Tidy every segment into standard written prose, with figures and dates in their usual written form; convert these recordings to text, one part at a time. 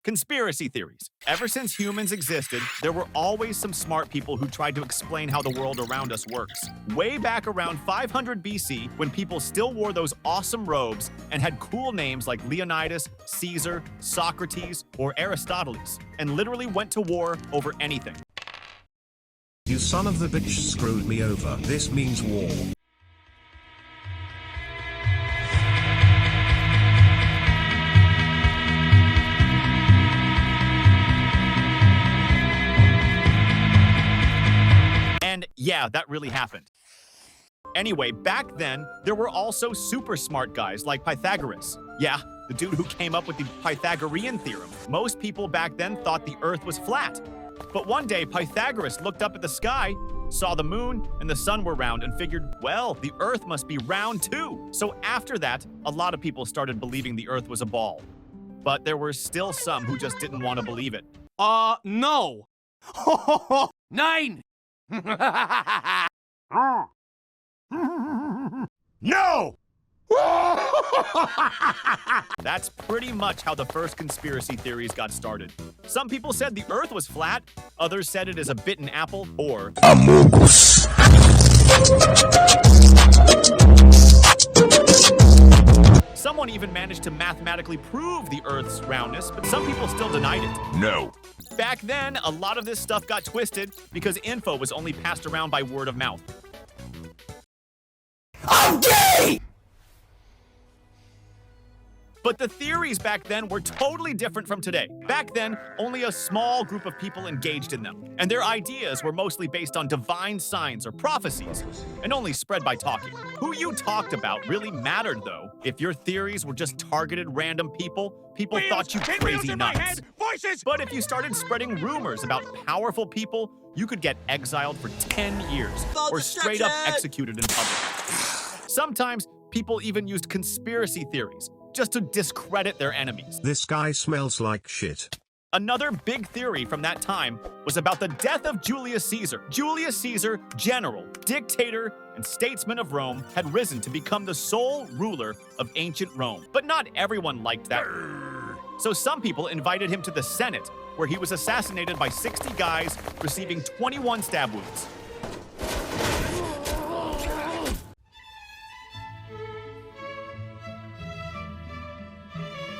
Conspiracy theories. Ever since humans existed, there were always some smart people who tried to explain how the world around us works. Way back around 500 BC, when people still wore those awesome robes and had cool names like Leonidas, Caesar, Socrates, or Aristoteles, and literally went to war over anything. You son of the bitch screwed me over. This means war. And yeah, that really happened. Anyway, back then, there were also super smart guys like Pythagoras. Yeah, the dude who came up with the Pythagorean theorem. Most people back then thought the Earth was flat. But one day, Pythagoras looked up at the sky, saw the moon and the sun were round, and figured, well, the Earth must be round too. So after that, a lot of people started believing the Earth was a ball. But there were still some who just didn't want to believe it. No! 9! No! That's pretty much how the first conspiracy theories got started. Some people said the Earth was flat, others said it is a bitten apple, or Amogus. Someone even managed to mathematically prove the Earth's roundness, but some people still denied it. No. Back then, a lot of this stuff got twisted because info was only passed around by word of mouth. I'm gay! But the theories back then were totally different from today. Back then, only a small group of people engaged in them, and their ideas were mostly based on divine signs or prophecies, and only spread by talking. Who you talked about really mattered, though. If your theories were just targeted random people, people thought you crazy nuts. Voices! But if you started spreading rumors about powerful people, you could get exiled for 10 years, or straight up executed in public. Sometimes, people even used conspiracy theories, just to discredit their enemies. This guy smells like shit. Another big theory from that time was about the death of Julius Caesar. Julius Caesar, general, dictator, and statesman of Rome, had risen to become the sole ruler of ancient Rome. But not everyone liked that. So some people invited him to the Senate, where he was assassinated by 60 guys, receiving 21 stab wounds.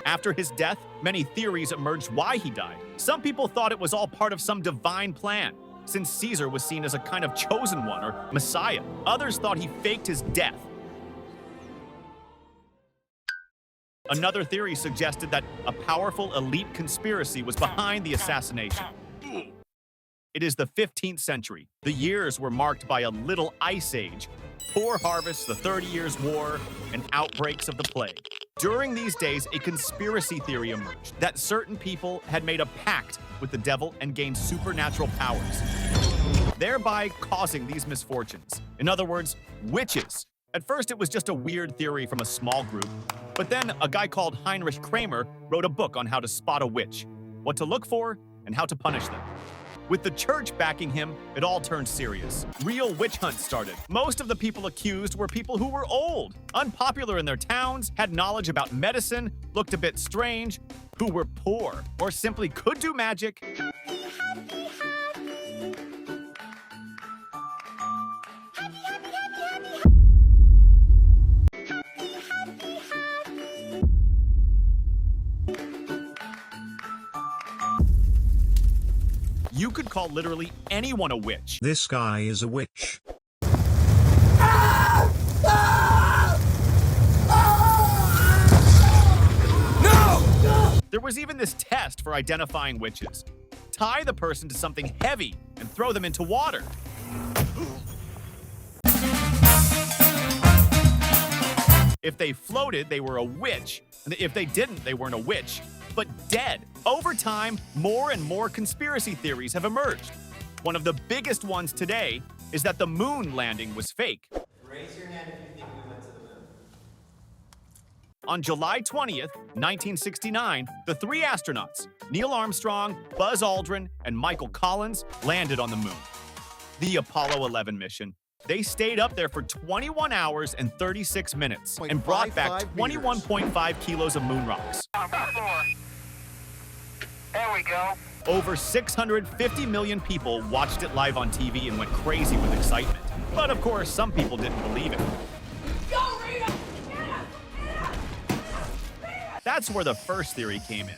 After his death, many theories emerged why he died. Some people thought it was all part of some divine plan, since Caesar was seen as a kind of chosen one or messiah. Others thought he faked his death. Another theory suggested that a powerful elite conspiracy was behind the assassination. It is the 15th century. The years were marked by a little ice age, poor harvests, the 30 Years' War, and outbreaks of the plague. During these days, a conspiracy theory emerged that certain people had made a pact with the devil and gained supernatural powers, thereby causing these misfortunes. In other words, witches. At first, it was just a weird theory from a small group, but then a guy called Heinrich Kramer wrote a book on how to spot a witch, what to look for, and how to punish them. With the church backing him, it all turned serious. Real witch hunts started. Most of the people accused were people who were old, unpopular in their towns, had knowledge about medicine, looked a bit strange, who were poor, or simply could do magic. You could call literally anyone a witch. This guy is a witch. No! There was even this test for identifying witches. Tie the person to something heavy and throw them into water. If they floated, they were a witch. And if they didn't, they weren't a witch, but dead. Over time, more and more conspiracy theories have emerged. One of the biggest ones today is that the moon landing was fake. Raise your hand if you think we went to the moon. On July 20th, 1969, the three astronauts, Neil Armstrong, Buzz Aldrin, and Michael Collins, landed on the moon. The Apollo 11 mission. They stayed up there for 21 hours and 36 minutes and brought back 21.5 kilos of moon rocks. we go. Over 650 million people watched it live on TV and went crazy with excitement. But of course, some people didn't believe it. That's where the first theory came in,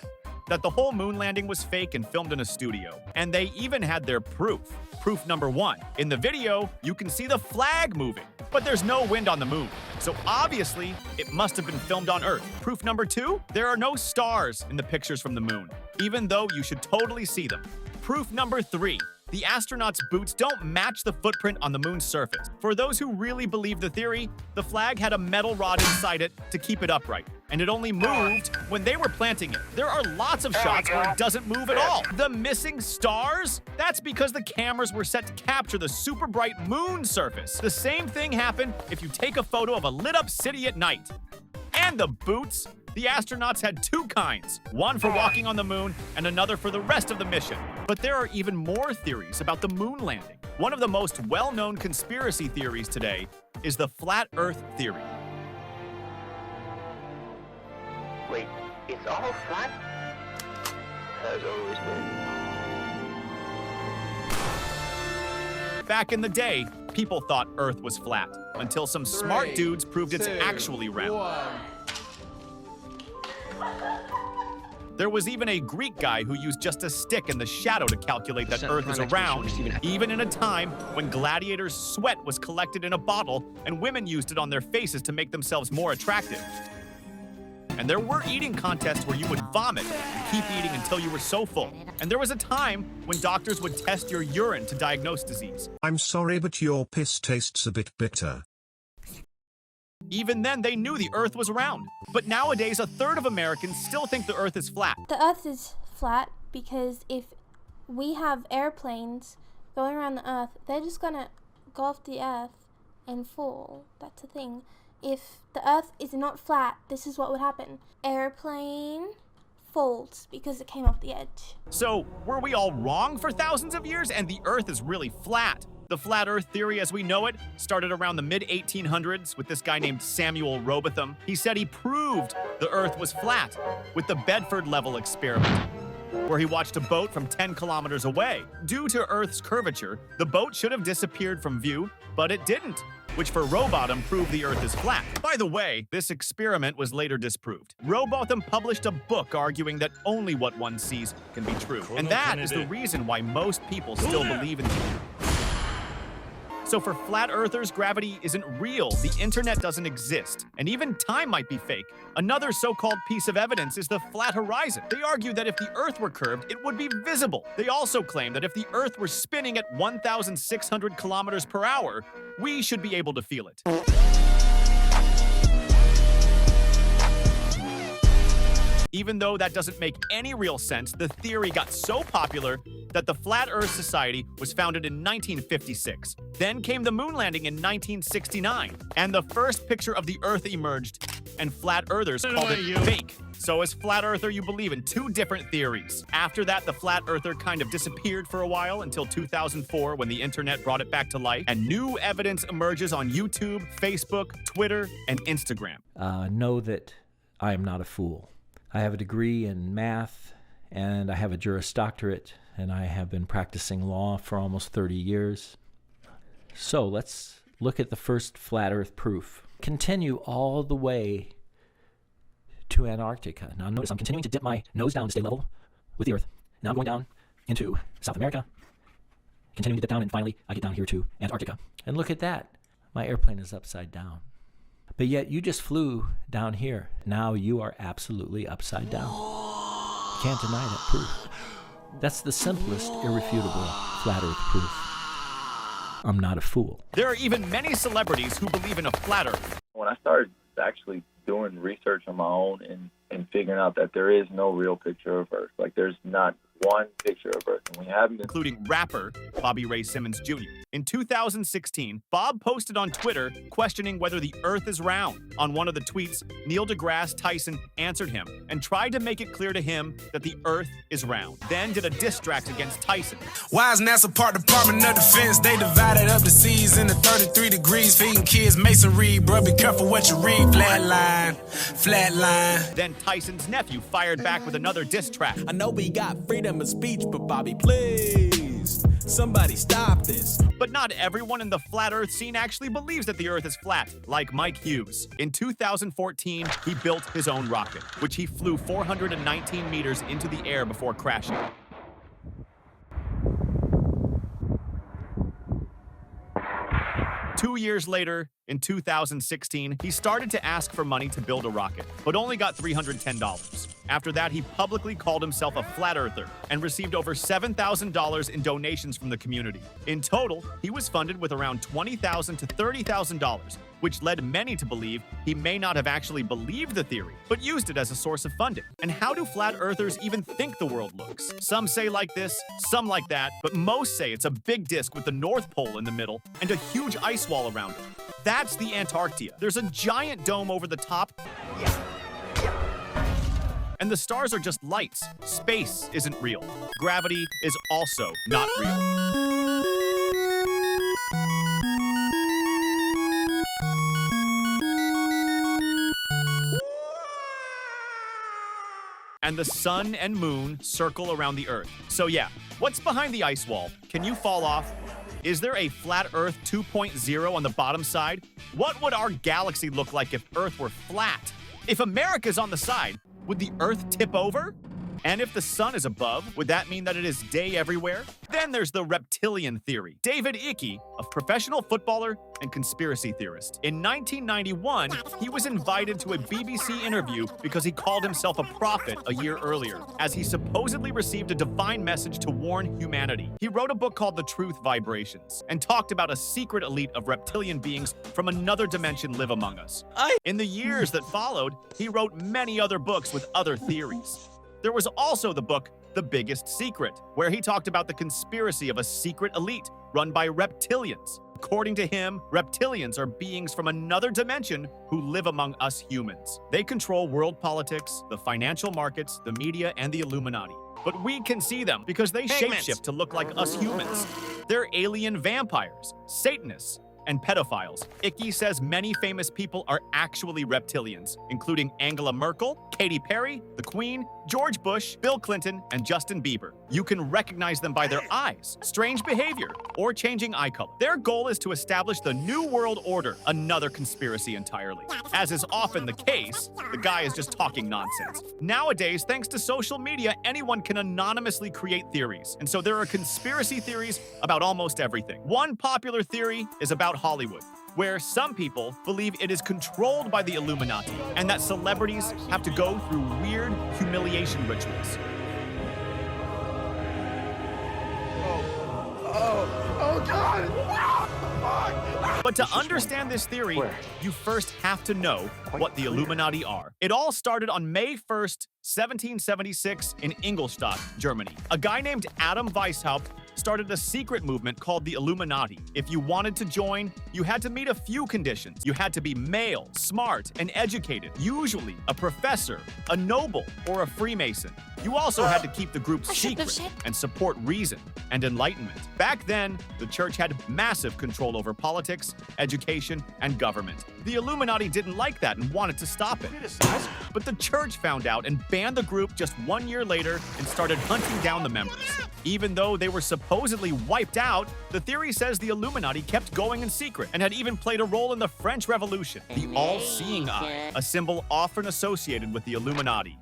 that the whole moon landing was fake and filmed in a studio. And they even had their proof. Proof number 1. In the video, you can see the flag moving, but there's no wind on the moon. So obviously, it must have been filmed on Earth. Proof number 2, there are no stars in the pictures from the moon, even though you should totally see them. Proof number 3, the astronauts' boots don't match the footprint on the moon's surface. For those who really believe the theory, the flag had a metal rod inside it to keep it upright, and it only moved when they were planting it. There are lots of shots where it doesn't move at all. The missing stars? That's because the cameras were set to capture the super bright moon surface. The same thing happened if you take a photo of a lit up city at night. And the boots? The astronauts had 2 kinds, one for walking on the moon and another for the rest of the mission. But there are even more theories about the moon landing. One of the most well-known conspiracy theories today is the flat Earth theory. Wait, it's all flat? Has always been. Back in the day, people thought Earth was flat, until some smart dudes proved it's actually round. There was even a Greek guy who used just a stick in the shadow to calculate that Earth is round, even in a time when gladiators' sweat was collected in a bottle and women used it on their faces to make themselves more attractive. And there were eating contests where you would vomit and keep eating until you were so full. And there was a time when doctors would test your urine to diagnose disease. I'm sorry, but your piss tastes a bit bitter. Even then, they knew the Earth was round. But nowadays, a third of Americans still think the Earth is flat. The Earth is flat because if we have airplanes going around the Earth, they're just gonna go off the Earth and fall. That's the thing. If the Earth is not flat, this is what would happen. Airplane folds because it came off the edge. So, were we all wrong for thousands of years and the Earth is really flat? The flat Earth theory as we know it started around the mid-1800s with this guy named Samuel Robotham. He said he proved the Earth was flat with the Bedford level experiment, where he watched a boat from 10 kilometers away. Due to Earth's curvature, the boat should have disappeared from view, but it didn't, which for Robotham proved the Earth is flat. By the way, this experiment was later disproved. Robotham published a book arguing that only what one sees can be true. And that is the reason why most people still believe in the theory. So for flat earthers, gravity isn't real, the internet doesn't exist, and even time might be fake. Another so-called piece of evidence is the flat horizon. They argue that if the Earth were curved, it would be visible. They also claim that if the Earth were spinning at 1,600 kilometers per hour, we should be able to feel it. Even though that doesn't make any real sense, the theory got so popular that the Flat Earth Society was founded in 1956. Then came the moon landing in 1969, and the first picture of the Earth emerged, and flat earthers called it fake. So as flat earther, you believe in 2 different theories. After that, the flat earther kind of disappeared for a while until 2004 when the internet brought it back to life, and new evidence emerges on YouTube, Facebook, Twitter, and Instagram. Know that I am not a fool. I have a degree in math, and I have a Juris Doctorate, and I have been practicing law for almost 30 years. So let's look at the first flat Earth proof. Continue all the way to Antarctica. Now notice I'm continuing to dip my nose down to stay level with the Earth. Now I'm going down into South America, continuing to dip down, and finally I get down here to Antarctica. And look at that. My airplane is upside down. But yet you just flew down here. Now you are absolutely upside down. You can't deny that proof. That's the simplest, irrefutable flat Earth proof. I'm not a fool. There are even many celebrities who believe in a flat Earth. When I started actually doing research on my own and figuring out that there is no real picture of Earth, like there's not one picture of Earth, and we haven't been... Including rapper Bobby Ray Simmons Jr. In 2016, Bob posted on Twitter questioning whether the Earth is round. On one of the tweets, Neil deGrasse Tyson answered him and tried to make it clear to him that the Earth is round. Then did a diss track against Tyson. Why is NASA part Department of Defense? They divided up the seas into 33 degrees, feeding kids masonry. Bro, be careful what you read. Flatline. Then Tyson's nephew fired back with another diss track. I know we got freedom him a speech, but Bobby, please, somebody stop this. But not everyone in the flat Earth scene actually believes that the Earth is flat, like Mike Hughes. In 2014, he built his own rocket, which he flew 419 meters into the air before crashing. Two years later, in 2016, he started to ask for money to build a rocket, but only got $310. After that, he publicly called himself a flat earther and received over $7,000 in donations from the community. In total, he was funded with around $20,000 to $30,000, which led many to believe he may not have actually believed the theory, but used it as a source of funding. And how do flat earthers even think the world looks? Some say like this, some like that, but most say it's a big disk with the North Pole in the middle and a huge ice wall around it. That's the Antarctica. There's a giant dome over the top. And the stars are just lights. Space isn't real. Gravity is also not real. And the sun and moon circle around the Earth. So yeah, what's behind the ice wall? Can you fall off? Is there a flat Earth 2.0 on the bottom side? What would our galaxy look like if Earth were flat? If America's on the side, would the Earth tip over? And if the sun is above, would that mean that it is day everywhere? Then there's the reptilian theory. David Icke, a professional footballer and conspiracy theorist. In 1991, he was invited to a BBC interview because he called himself a prophet a year earlier, as he supposedly received a divine message to warn humanity. He wrote a book called The Truth Vibrations and talked about a secret elite of reptilian beings from another dimension live among us. In the years that followed, he wrote many other books with other theories. There was also the book, The Biggest Secret, where he talked about the conspiracy of a secret elite run by reptilians. According to him, reptilians are beings from another dimension who live among us humans. They control world politics, the financial markets, the media, and the Illuminati. But we can see them because they shapeshift to look like us humans. They're alien vampires, Satanists, and pedophiles. Icke says many famous people are actually reptilians, including Angela Merkel, Katy Perry, the Queen, George Bush, Bill Clinton, and Justin Bieber. You can recognize them by their eyes, strange behavior, or changing eye color. Their goal is to establish the New World Order, another conspiracy entirely. As is often the case, the guy is just talking nonsense. Nowadays, thanks to social media, anyone can anonymously create theories, and so there are conspiracy theories about almost everything. One popular theory is about Hollywood, where some people believe it is controlled by the Illuminati and that celebrities have to go through weird humiliation rituals. Oh God! But to understand this theory, you first have to know what the Illuminati are. It all started on May 1st, 1776 in Ingolstadt, Germany. A guy named Adam Weishaupt started a secret movement called the Illuminati. If you wanted to join, you had to meet a few conditions. You had to be male, smart, and educated, usually a professor, a noble, or a Freemason. You also had to keep the group secret and support reason and enlightenment. Back then, the church had massive control over politics, education, and government. The Illuminati didn't like that and wanted to stop it. But the church found out and banned the group just 1 year later and started hunting down the members. Even though they were supposedly wiped out, the theory says the Illuminati kept going in secret and had even played a role in the French Revolution, the all-seeing eye, a symbol often associated with the Illuminati.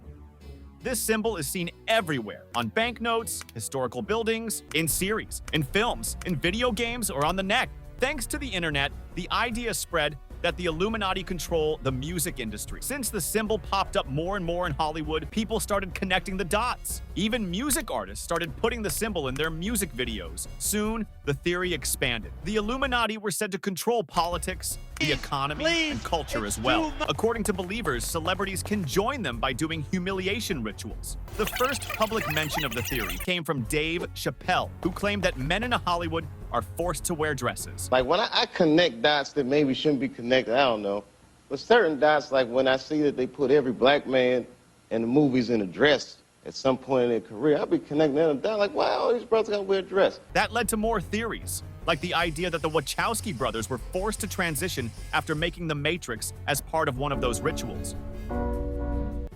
This symbol is seen everywhere, on banknotes, historical buildings, in series, in films, in video games, or on the neck. Thanks to the internet, the idea spread that the Illuminati control the music industry. Since the symbol popped up more and more in Hollywood, people started connecting the dots. Even music artists started putting the symbol in their music videos. Soon, the theory expanded. The Illuminati were said to control politics, the economy, and culture as well. According to believers, celebrities can join them by doing humiliation rituals. The first public mention of the theory came from Dave Chappelle, who claimed that men in Hollywood are forced to wear dresses. Like when I connect dots that maybe shouldn't be connected, I don't know. But certain dots, like when I see that they put every black man in the movies in a dress at some point in their career, I'll be connecting them down like, wow, all these brothers gotta wear a dress. That led to more theories, like the idea that the Wachowski brothers were forced to transition after making The Matrix as part of one of those rituals.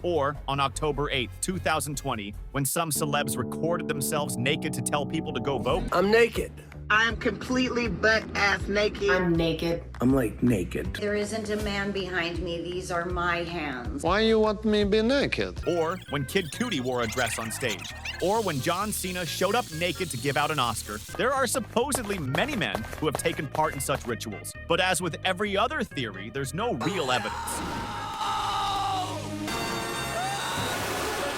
Or on October 8th, 2020, when some celebs recorded themselves naked to tell people to go vote. I'm naked. I'm completely butt-ass naked. I'm naked. I'm like naked. There isn't a man behind me. These are my hands. Why you want me to be naked? Or when Kid Cudi wore a dress on stage. Or when John Cena showed up naked to give out an Oscar. There are supposedly many men who have taken part in such rituals. But as with every other theory, there's no real evidence.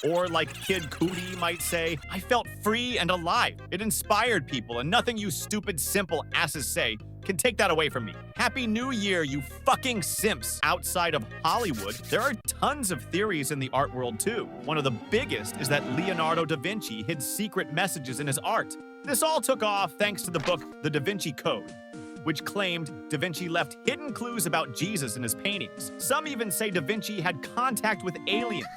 Or like Kid Cudi might say, I felt free and alive. It inspired people, and nothing you stupid, simple asses say can take that away from me. Happy New Year, you fucking simps. Outside of Hollywood, there are tons of theories in the art world too. One of the biggest is that Leonardo da Vinci hid secret messages in his art. This all took off thanks to the book The Da Vinci Code, which claimed Da Vinci left hidden clues about Jesus in his paintings. Some even say Da Vinci had contact with aliens.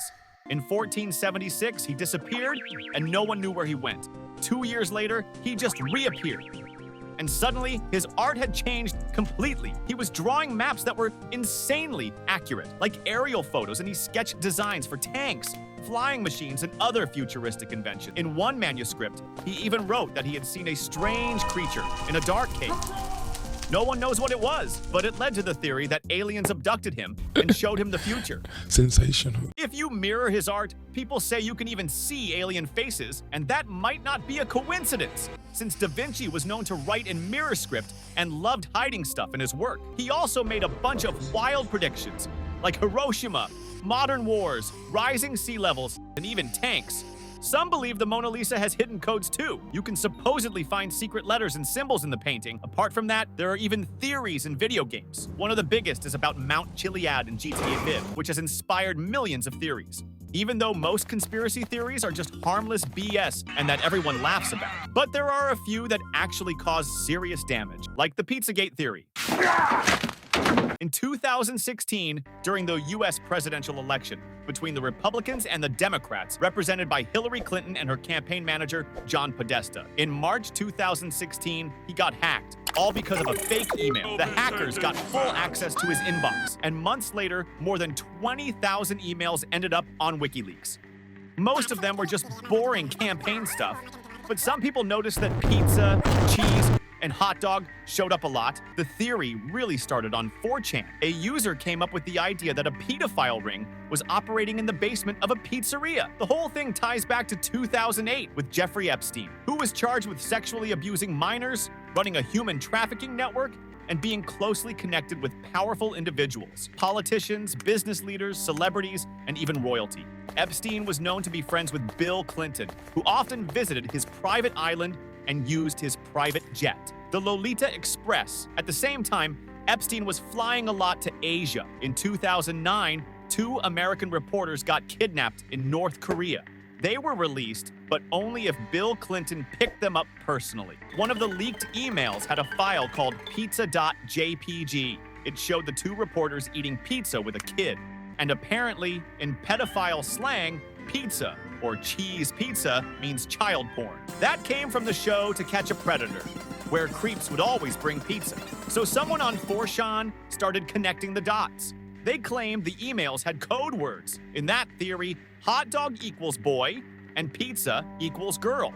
In 1476, he disappeared, and no one knew where he went. 2 years later, he just reappeared. And suddenly, his art had changed completely. He was drawing maps that were insanely accurate, like aerial photos, and he sketched designs for tanks, flying machines, and other futuristic inventions. In one manuscript, he even wrote that he had seen a strange creature in a dark cave. No one knows what it was, but it led to the theory that aliens abducted him and showed him the future. Sensational. If you mirror his art, people say you can even see alien faces, and that might not be a coincidence, since Da Vinci was known to write in mirror script and loved hiding stuff in his work. He also made a bunch of wild predictions, like Hiroshima, modern wars, rising sea levels, and even tanks. Some believe the Mona Lisa has hidden codes too. You can supposedly find secret letters and symbols in the painting. Apart from that, there are even theories in video games. One of the biggest is about Mount Chiliad in GTA 5, which has inspired millions of theories. Even though most conspiracy theories are just harmless BS and that everyone laughs about. But there are a few that actually cause serious damage, like the Pizzagate theory. In 2016, during the US presidential election between the Republicans and the Democrats, represented by Hillary Clinton and her campaign manager, John Podesta. In March 2016, he got hacked, all because of a fake email. The hackers got full access to his inbox, and months later, more than 20,000 emails ended up on WikiLeaks. Most of them were just boring campaign stuff, but some people noticed that pizza, cheese, and hot dog showed up a lot. The theory really started on 4chan. A user came up with the idea that a pedophile ring was operating in the basement of a pizzeria. The whole thing ties back to 2008 with Jeffrey Epstein, who was charged with sexually abusing minors, running a human trafficking network, and being closely connected with powerful individuals, politicians, business leaders, celebrities, and even royalty. Epstein was known to be friends with Bill Clinton, who often visited his private island and used his private jet, the Lolita Express. At the same time, Epstein was flying a lot to Asia. In 2009, 2 American reporters got kidnapped in North Korea. They were released, but only if Bill Clinton picked them up personally. One of the leaked emails had a file called pizza.jpg. It showed the 2 reporters eating pizza with a kid. And apparently, in pedophile slang, pizza, or cheese pizza, means child porn. That came from the show To Catch a Predator, where creeps would always bring pizza. So someone on 4chan started connecting the dots. They claimed the emails had code words. In that theory, hot dog equals boy, and pizza equals girl.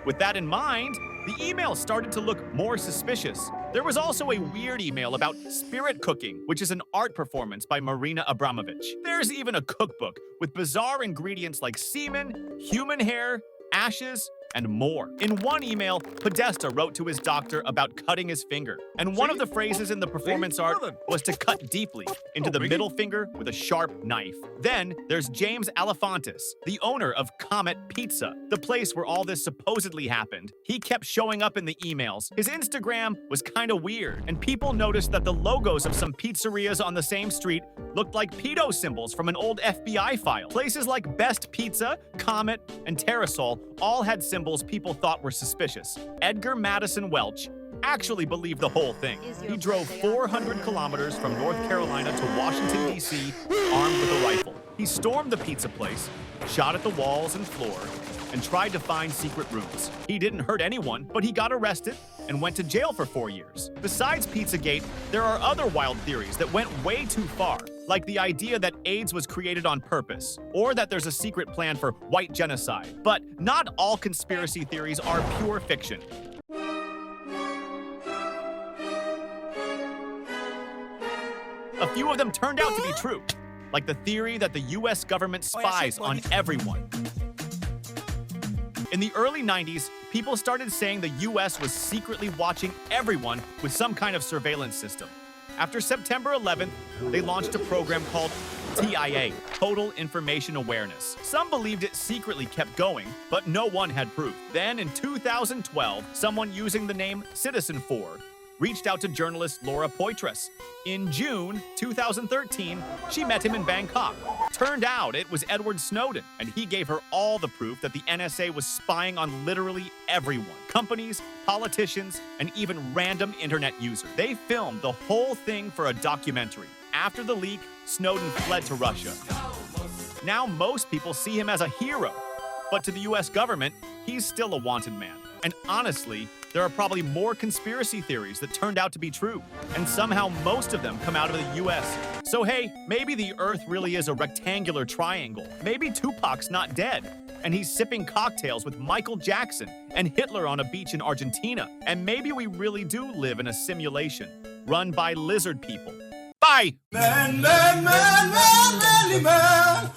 With that in mind, the emails started to look more suspicious. There was also a weird email about spirit cooking, which is an art performance by Marina Abramovich. There's even a cookbook with bizarre ingredients like semen, human hair, ashes, and more. In one email, Podesta wrote to his doctor about cutting his finger. And one of the phrases in the performance art was to cut deeply into the middle finger with a sharp knife. Then there's James Alefantis, the owner of Comet Pizza, the place where all this supposedly happened. He kept showing up in the emails. His Instagram was kind of weird, and people noticed that the logos of some pizzerias on the same street looked like pedo symbols from an old FBI file. Places like Best Pizza, Comet, and Terrasol all had symbols people thought were suspicious. Edgar Madison Welch actually believed the whole thing. He drove 400 kilometers from North Carolina to Washington, D.C., armed with a rifle. He stormed the pizza place, shot at the walls and floor, and tried to find secret rooms. He didn't hurt anyone, but he got arrested and went to jail for 4 years. Besides Pizzagate, there are other wild theories that went way too far. like the idea that AIDS was created on purpose, or that there's a secret plan for white genocide. But not all conspiracy theories are pure fiction. A few of them turned out to be true, like the theory that the US government spies on everyone. In the early 90s, people started saying the US was secretly watching everyone with some kind of surveillance system. After September 11th, they launched a program called TIA, Total Information Awareness. Some believed it secretly kept going, but no one had proof. Then in 2012, someone using the name Citizen4 reached out to journalist Laura Poitras. In June 2013, she met him in Bangkok. Turned out it was Edward Snowden, and he gave her all the proof that the NSA was spying on literally everyone. Companies, politicians, and even random internet users. They filmed the whole thing for a documentary. After the leak, Snowden fled to Russia. Now most people see him as a hero, but to the US government, he's still a wanted man. And honestly, there are probably more conspiracy theories that turned out to be true, and somehow most of them come out of the US. So hey, maybe the Earth really is a rectangular triangle. Maybe Tupac's not dead, and he's sipping cocktails with Michael Jackson and Hitler on a beach in Argentina. And maybe we really do live in a simulation run by lizard people. Bye! Man, man, man, man, man, man.